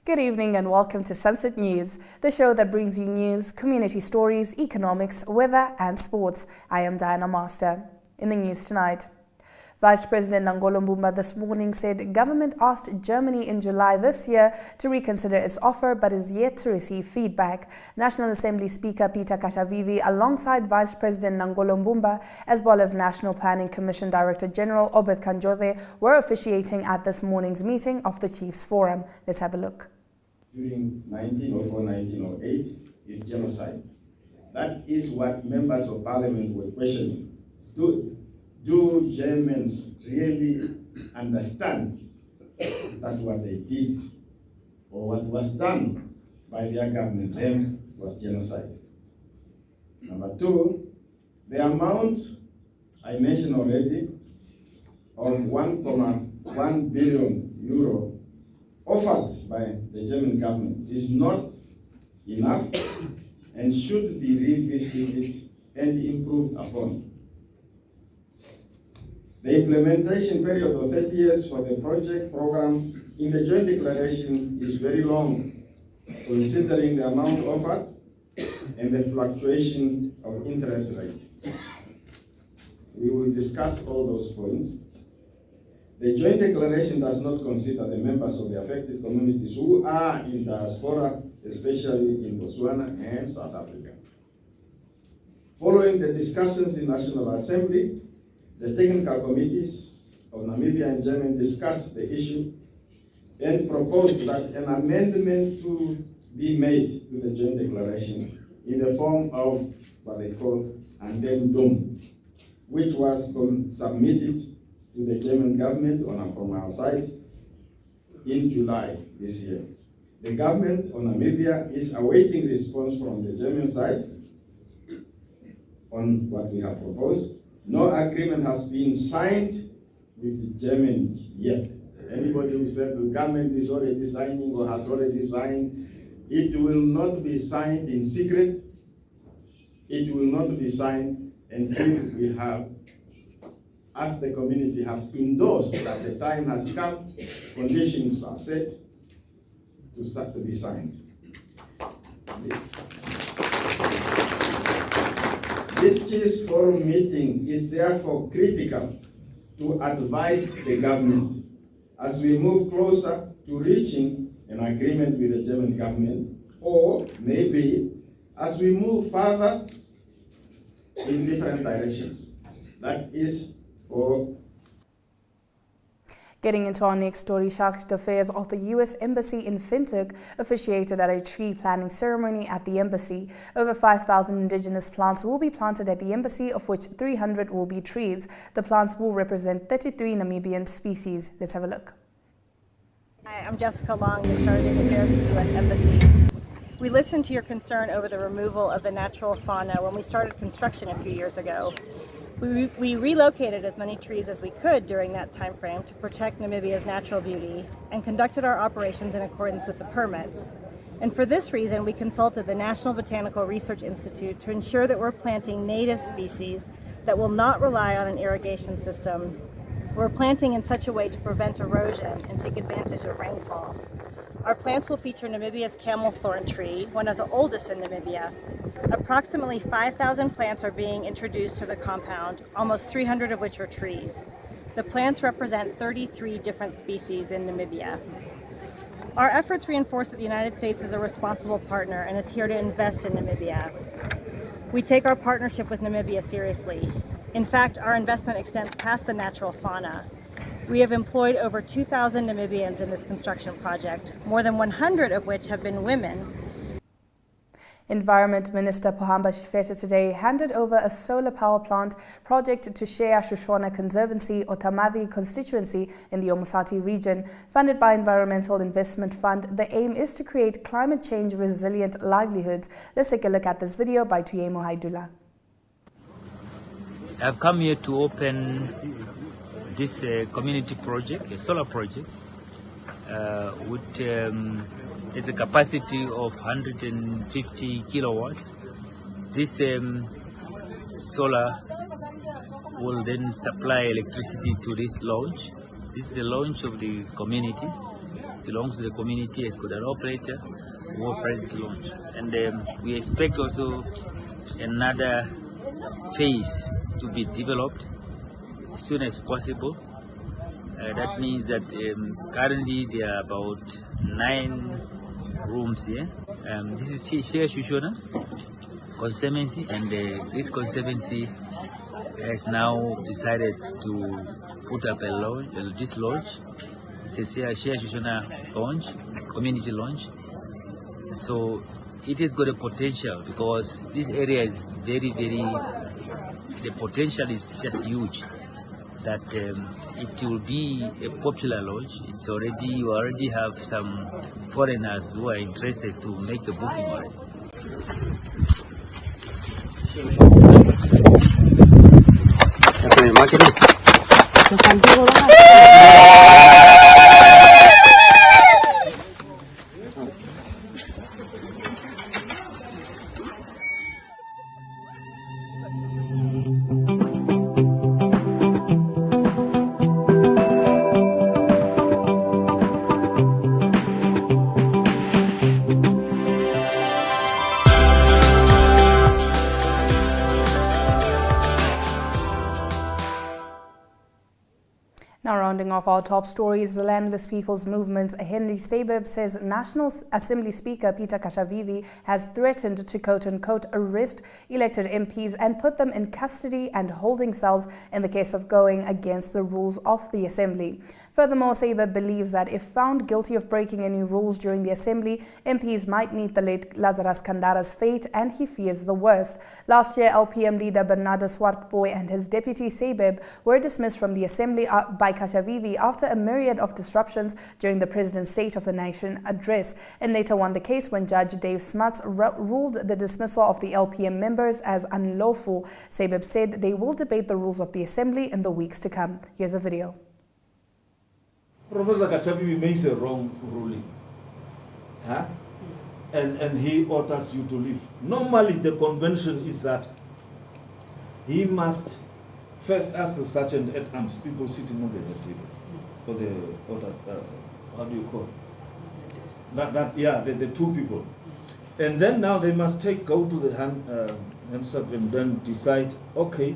Good evening and welcome to Sunset News, the show that brings you news, community stories, economics, weather and sports. I am Diana Master. In the news tonight, Vice President Nangolo Mbumba this morning said government asked Germany in July this year to reconsider its offer but is yet to receive feedback. National Assembly Speaker Peter Kashavivi alongside Vice President Nangolo Mbumba as well as National Planning Commission Director General Obed Kanjothe were officiating at this morning's meeting of the Chiefs Forum. Let's have a look. During 1904-1908 is genocide. That is what members of parliament were questioning. Do Germans really understand that what they did or what was done by their government then was genocide? Number two, the amount I mentioned already of 1.1 billion euro offered by the German government is not enough and should be revisited and improved upon. The implementation period of 30 years for the project programs in the joint declaration is very long, considering the amount offered and the fluctuation of interest rate. We will discuss all those points. The joint declaration does not consider the members of the affected communities who are in diaspora, especially in Botswana and South Africa. Following the discussions in National Assembly, the technical committees of Namibia and Germany discussed the issue and proposed that an amendment to be made to the joint declaration in the form of what they call addendum, which was submitted to the German government from our side in July this year. The government of Namibia is awaiting response from the German side on what we have proposed. No agreement has been signed with the German yet. Anybody who said the government is already signing or has already signed, it will not be signed in secret. It will not be signed until we have, as the community have endorsed that the time has come, conditions are set to start to be signed. This Chiefs Forum meeting is therefore critical to advise the government as we move closer to reaching an agreement with the German government, or maybe as we move further in different directions. That is for Getting into our next story, Chargé d'Affaires of the U.S. Embassy in Windhoek officiated at a tree planting ceremony at the embassy. Over 5,000 indigenous plants will be planted at the embassy, of which 300 will be trees. The plants will represent 33 Namibian species. Let's have a look. Hi, I'm Jessica Long, the Chargé d'Affaires of the U.S. Embassy. We listened to your concern over the removal of the natural fauna when we started construction a few years ago. We relocated as many trees as we could during that time frame to protect Namibia's natural beauty and conducted our operations in accordance with the permits. And for this reason, we consulted the National Botanical Research Institute to ensure that we're planting native species that will not rely on an irrigation system. We're planting in such a way to prevent erosion and take advantage of rainfall. Our plants will feature Namibia's camel thorn tree, one of the oldest in Namibia. Approximately 5,000 plants are being introduced to the compound, almost 300 of which are trees. The plants represent 33 different species in Namibia. Our efforts reinforce that the United States is a responsible partner and is here to invest in Namibia. We take our partnership with Namibia seriously. In fact, our investment extends past the natural fauna. We have employed over 2,000 Namibians in this construction project, more than 100 of which have been women. Environment Minister Pohamba Shifeta today handed over a solar power plant project to Shea Shoshona Conservancy or Tamadhi constituency in the Omusati region. Funded by Environmental Investment Fund, the aim is to create climate change resilient livelihoods. Let's take a look at this video by Tuyemo Haidula. I've come here to open this community project, a solar project, with it's a capacity of 150 kilowatts. This solar will then supply electricity to this launch. This is the launch of the community. belongs to the community has got an operator who operates the launch. And we expect also another phase to be developed as soon as possible. That means that currently there are about 9 rooms here. This is Shea Shoshona Conservancy, and this conservancy has now decided to put up a lodge, this lodge. It's a Shea Shoshona launch, community launch. So it has got a potential because this area is very, the potential is just huge. That it will be a popular lodge. It's already, you already have some foreigners who are interested to make a booking on it. Now rounding off our top stories, the Landless People's Movement's Henry Sabeb says National Assembly Speaker Peter Kashavivi has threatened to quote-unquote arrest elected MPs and put them in custody and holding cells in the case of going against the rules of the Assembly. Furthermore, Sabeb believes that if found guilty of breaking any rules during the Assembly, MPs might meet the late Lazarus Kandara's fate, and he fears the worst. Last year, LPM leader Bernardo Swartboy and his deputy Sabeb were dismissed from the Assembly by Kashavivi after a myriad of disruptions during the President's State of the Nation address, and later won the case when Judge Dave Smuts ruled the dismissal of the LPM members as unlawful. Sabeb said they will debate the rules of the Assembly in the weeks to come. Here's a video. Professor Kachavivi makes a wrong ruling, and he orders you to leave. Normally, the convention is that he must first ask the sergeant at arms, people sitting on the head table, or how do you call it? The two people, and then now they must go to the hands up and then decide. Okay,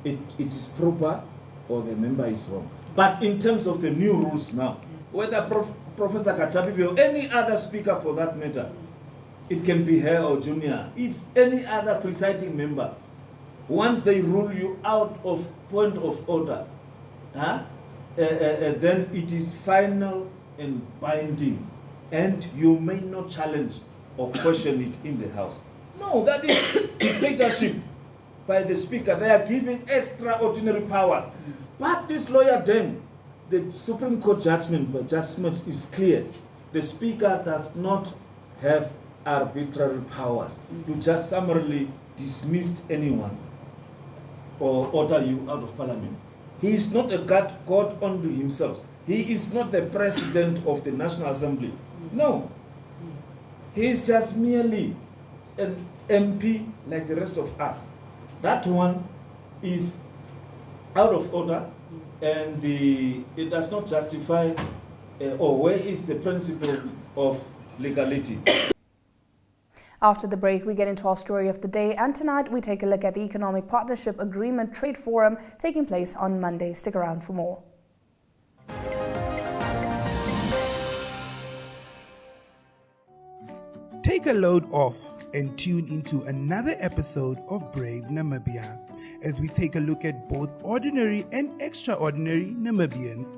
it is proper, or the member is wrong. But in terms of the new rules now, whether Professor Kachavivi or any other speaker for that matter, it can be her or junior, if any other presiding member, once they rule you out of point of order, then it is final and binding, and you may not challenge or question it in the House. No, that is dictatorship by the speaker. They are giving extraordinary powers. But this lawyer then, the Supreme Court judgment is clear. The speaker does not have arbitrary powers to just summarily dismiss anyone or order you out of parliament. He is not a God unto himself. He is not the president of the National Assembly. No. He is just merely an MP like the rest of us. That one is out of order, and it does not justify or where is the principle of legality. After the break, we get into our story of the day, and tonight we take a look at the Economic Partnership Agreement Trade Forum taking place on Monday. Stick around for more. Take a load off and tune into another episode of Brave Namibia, as we take a look at both ordinary and extraordinary Namibians.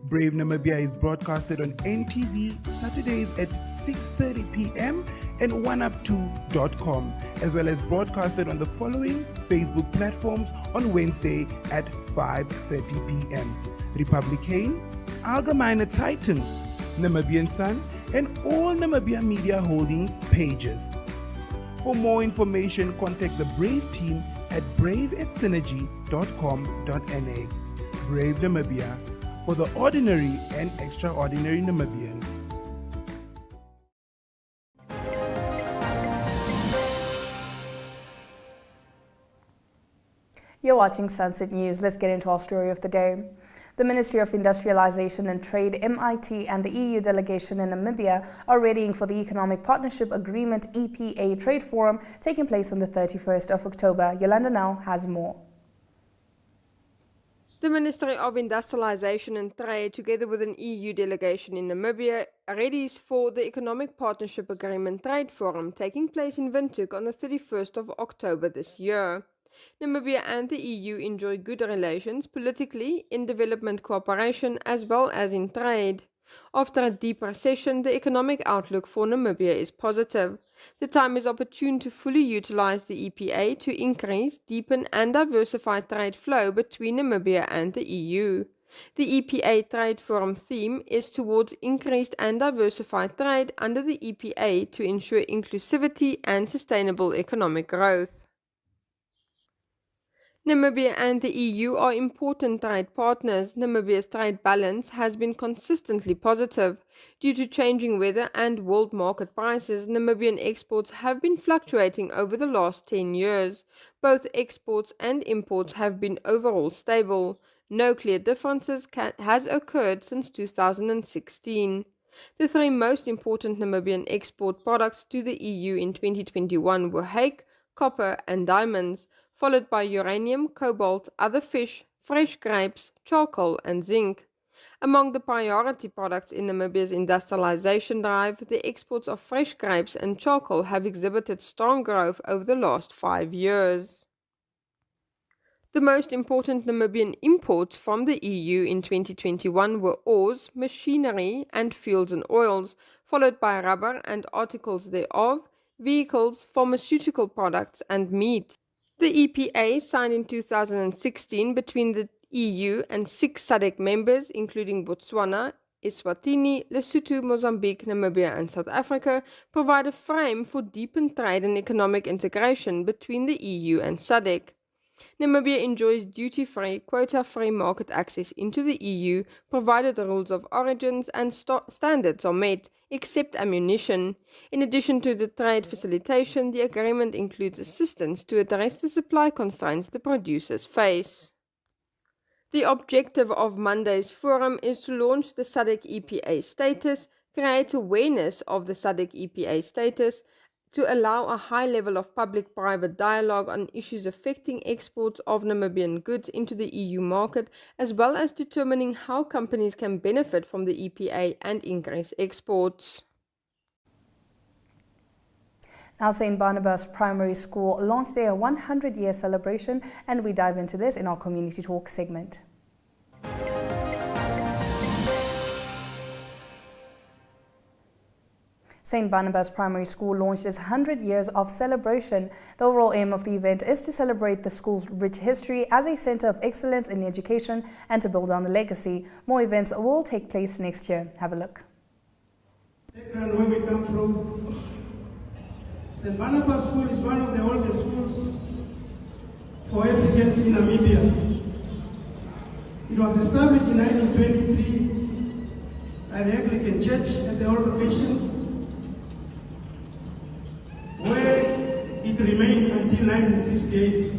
Brave Namibia is broadcasted on NTV Saturdays at 6:30 p.m. and Oneuptwo.com, as well as broadcasted on the following Facebook platforms on Wednesday at 5:30 p.m. Republican, Allgemeine Zeitung, Namibian Sun, and all Namibia Media Holdings pages. For more information, contact the Brave team at brave@synergy.com.na. Brave Namibia, for the ordinary and extraordinary Namibians. You're watching Sunset News. Let's get into our story of the day. The Ministry of Industrialization and Trade, MIT, and the EU delegation in Namibia are readying for the Economic Partnership Agreement EPA Trade Forum taking place on the 31st of October. Yolanda now has more. The Ministry of Industrialization and Trade, together with an EU delegation in Namibia, readies for the Economic Partnership Agreement Trade Forum taking place in Windhoek on the 31st of October this year. Namibia and the EU enjoy good relations politically, in development cooperation, as well as in trade. After a deep recession, the economic outlook for Namibia is positive. The time is opportune to fully utilize the EPA to increase, deepen and diversify trade flow between Namibia and the EU. The EPA Trade Forum theme is towards increased and diversified trade under the EPA to ensure inclusivity and sustainable economic growth. Namibia and the EU are important trade partners. Namibia's trade balance has been consistently positive. Due to changing weather and world market prices, Namibian exports have been fluctuating over the last 10 years. Both exports and imports have been overall stable. No clear differences has occurred since 2016. The three most important Namibian export products to the EU in 2021 were hake, copper and diamonds, followed by uranium, cobalt, other fish, fresh grapes, charcoal and zinc. Among the priority products in Namibia's industrialization drive, the exports of fresh grapes and charcoal have exhibited strong growth over the last 5 years. The most important Namibian imports from the EU in 2021 were ores, machinery and fuels and oils, followed by rubber and articles thereof, vehicles, pharmaceutical products and meat. The EPA, signed in 2016 between the EU and 6 SADC members, including Botswana, Eswatini, Lesotho, Mozambique, Namibia and South Africa, provide a frame for deepened trade and economic integration between the EU and SADC. Namibia enjoys duty-free, quota-free market access into the EU, provided the rules of origins and standards are met, except ammunition. In addition to the trade facilitation, the agreement includes assistance to address the supply constraints the producers face. The objective of Monday's forum is to launch the SADC EPA status, create awareness of the SADC EPA status, to allow a high level of public-private dialogue on issues affecting exports of Namibian goods into the EU market, as well as determining how companies can benefit from the EPA and increase exports. Now, St. Barnabas Primary School launched their 100-year celebration, and we dive into this in our Community Talk segment. St. Barnabas Primary School launched its 100 years of celebration. The overall aim of the event is to celebrate the school's rich history as a center of excellence in education and to build on the legacy. More events will take place next year. Have a look. Background where we come from. St. Barnabas School is one of the oldest schools for Africans in Namibia. It was established in 1923 by the Anglican Church at the old location, where it remained until 1968,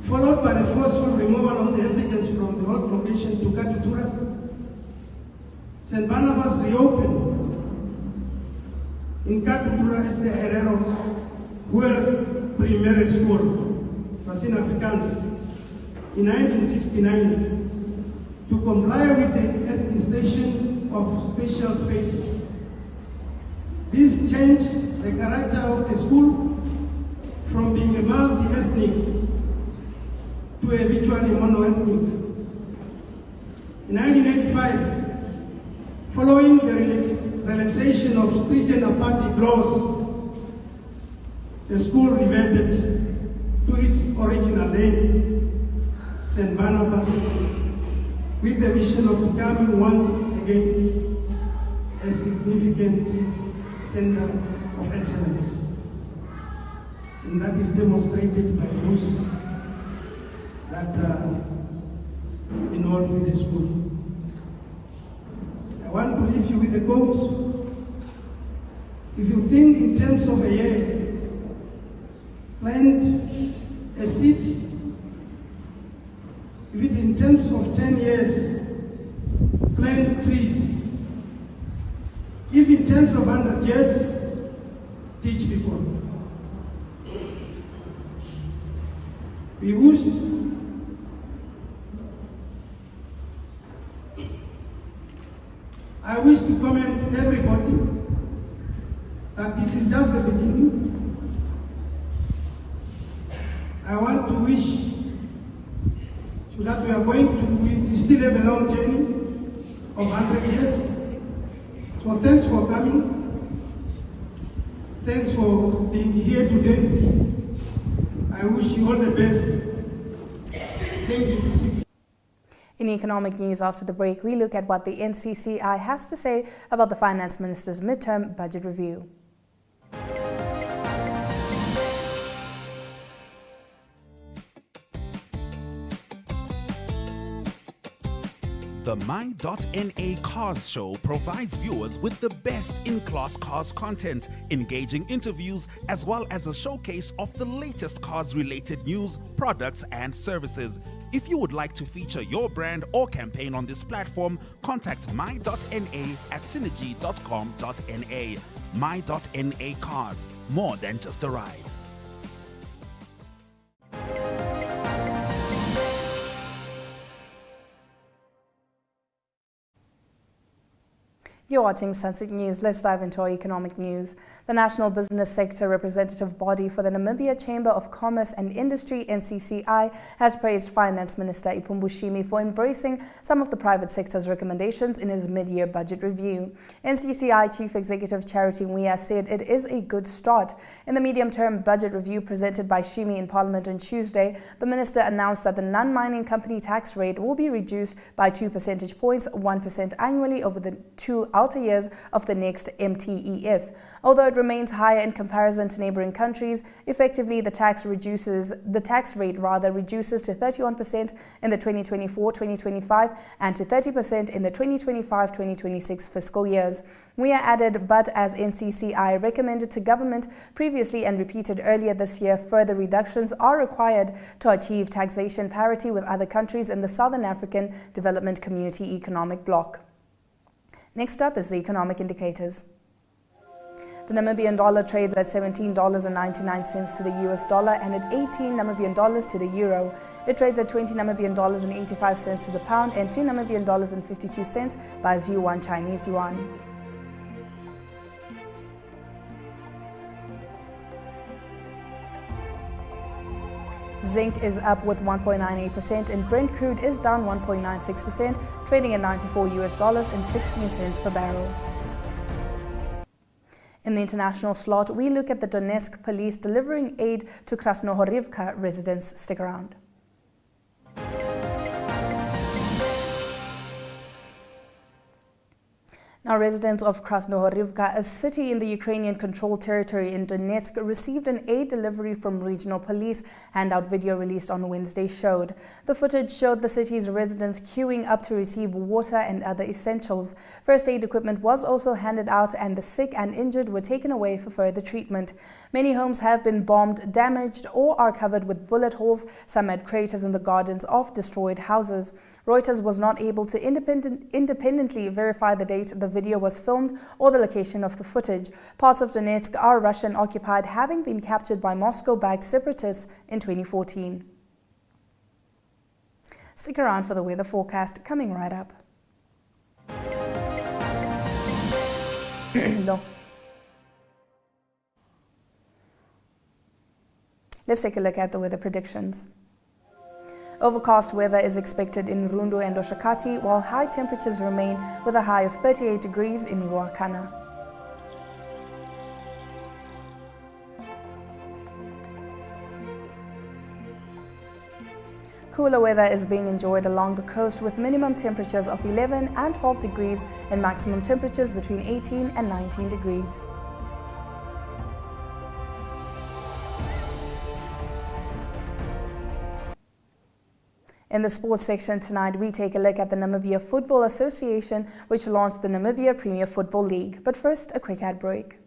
followed by the forceful removal of the Africans from the old location to Gotv. St. Barnabas reopened in Gotv as the Herero Hoër Primary School, Basin Afrikaans, in 1969 to comply with the ethnicization of special space. This changed the character of the school from being a multi-ethnic to a virtually mono-ethnic. In 1985, following the relaxation of stringent apartheid laws, the school reverted to its original name, St. Barnabas, with the vision of becoming once again a significant center of excellence. And that is demonstrated by those that are involved with the school. I want to leave you with a quote. If you think in terms of a year, plant a seed. If it in terms of 10 years, plant trees. If in terms of 100 years, teach people. We wish I wish to comment everybody that this is just the beginning. I want to wish that we are going to, we still have a long journey of 100 years. So thanks for coming. Thanks for being here today. I wish you all the best. Thank you. In economic news after the break, we look at what the NCCI has to say about the Finance Minister's midterm budget review. The My.NA Cars Show provides viewers with the best in-class cars content, engaging interviews, as well as a showcase of the latest cars-related news, products, and services. If you would like to feature your brand or campaign on this platform, contact My.NA at synergy.com.na. My.NA Cars, more than just a ride. You're watching Sunset News. Let's dive into our economic news. The National Business Sector Representative Body for the Namibia Chamber of Commerce and Industry, NCCI, has praised Finance Minister Shimi for embracing some of the private sector's recommendations in his mid-year budget review. NCCI Chief Executive Charity Ngwea said it is a good start. In the medium-term budget review presented by Shimi in Parliament on Tuesday, the minister announced that the non-mining company tax rate will be reduced by 2 percentage points, 1% annually over the 2 outer years of the next MTEF. Although it remains higher in comparison to neighboring countries, effectively the tax rate reduces to 31% in the 2024-2025 and to 30% in the 2025-2026 fiscal years. We are added, but as NCCI recommended to government previously and repeated earlier this year, further reductions are required to achieve taxation parity with other countries in the Southern African Development Community Economic Bloc. Next up is the economic indicators. The Namibian dollar trades at $17.99 to the US dollar and at 18 Namibian dollars to the euro. It trades at 20 Namibian dollars and 85 cents to the pound and 2 Namibian dollars and 52 cents by yuan Chinese yuan. Zinc is up with 1.98% and Brent crude is down 1.96%, trading at 94 US dollars and 16 cents per barrel. In the international slot, we look at the Donetsk police delivering aid to Krasnohorivka residents. Stick around. Now, residents of Krasnohorivka, a city in the Ukrainian-controlled territory in Donetsk, received an aid delivery from regional police. Handout video released on Wednesday showed. The footage showed the city's residents queuing up to receive water and other essentials. First aid equipment was also handed out and the sick and injured were taken away for further treatment. Many homes have been bombed, damaged, or are covered with bullet holes. Some had craters in the gardens of destroyed houses. Reuters was not able to independently verify the date the video was filmed or the location of the footage. Parts of Donetsk are Russian-occupied, having been captured by Moscow-backed separatists in 2014. Stick around for the weather forecast coming right up. No. Let's take a look at the weather predictions. Overcast weather is expected in Rundu and Oshakati, while high temperatures remain with a high of 38 degrees in Ruakana. Cooler weather is being enjoyed along the coast with minimum temperatures of 11 and 12 degrees and maximum temperatures between 18 and 19 degrees. In the sports section tonight, we take a look at the Namibia Football Association, which launched the Namibia Premier Football League. But first, a quick ad break.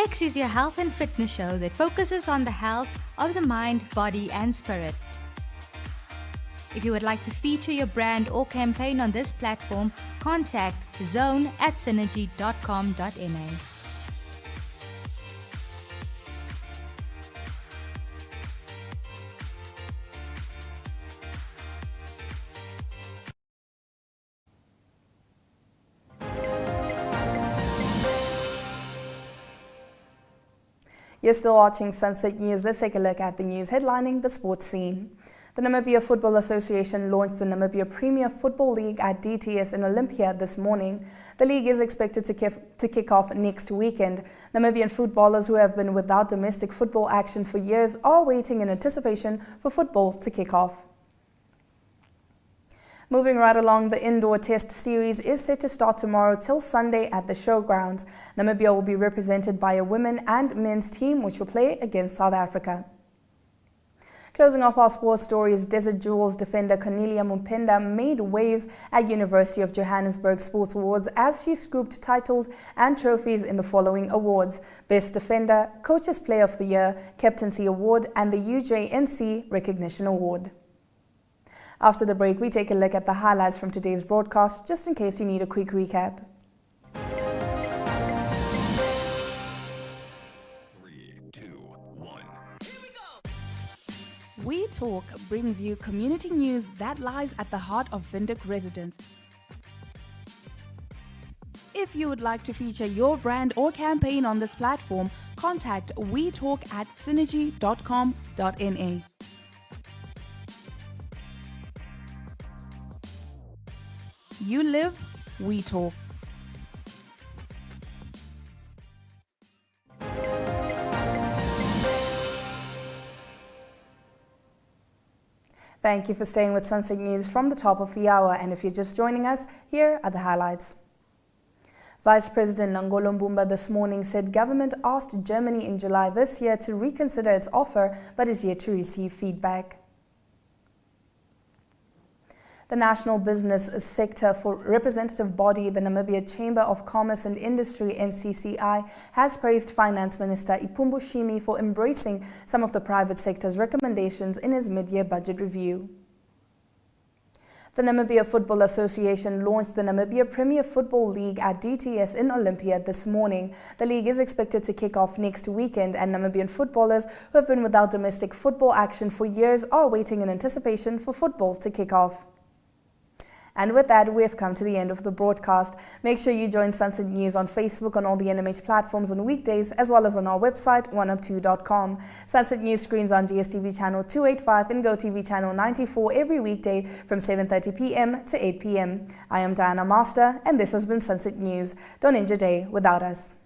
Next is your health and fitness show that focuses on the health of the mind, body and spirit. If you would like to feature your brand or campaign on this platform, contact zone@synergy.com.na. You're still watching Sunset News. Let's take a look at the news headlining the sports scene. The Namibia Football Association launched the Namibia Premier Football League at DTS in Olympia this morning. The league is expected to kick off next weekend. Namibian footballers who have been without domestic football action for years are waiting in anticipation for football to kick off. Moving right along, the indoor test series is set to start tomorrow till Sunday at the showgrounds. Namibia will be represented by a women and men's team which will play against South Africa. Closing off our sports stories, Desert Jewels defender Cornelia Mupenda made waves at University of Johannesburg Sports Awards as she scooped titles and trophies in the following awards: Best Defender, Coach's Player of the Year, Captaincy Award and the UJNC Recognition Award. After the break, we take a look at the highlights from today's broadcast, just in case you need a quick recap. 3, 2, 1. Here we go! We Talk brings you community news that lies at the heart of Windhoek residents. If you would like to feature your brand or campaign on this platform, contact wetalk@synergy.com.na. You live, we talk. Thank you for staying with Sunset News from the top of the hour, and if you're just joining us, here are the highlights. Vice President Nangolo Mbumba this morning said government asked Germany in July this year to reconsider its offer, but is yet to receive feedback. The National Business Sector for Representative Body, the Namibia Chamber of Commerce and Industry (NCCI), has praised Finance Minister Ipumbu Shimi for embracing some of the private sector's recommendations in his mid-year budget review. The Namibia Football Association launched the Namibia Premier Football League at DTS in Olympia this morning. The league is expected to kick off next weekend, and Namibian footballers who have been without domestic football action for years are waiting in anticipation for football to kick off. And with that, we have come to the end of the broadcast. Make sure you join Sunset News on Facebook on all the NMH platforms on weekdays, as well as on our website, Oneuptwo.com. Sunset News screens on Dstv channel 285 and Gotv channel 94 every weekday from 7:30 p.m. to 8 p.m. I am Diana Master, and this has been Sunset News. Don't end your day without us.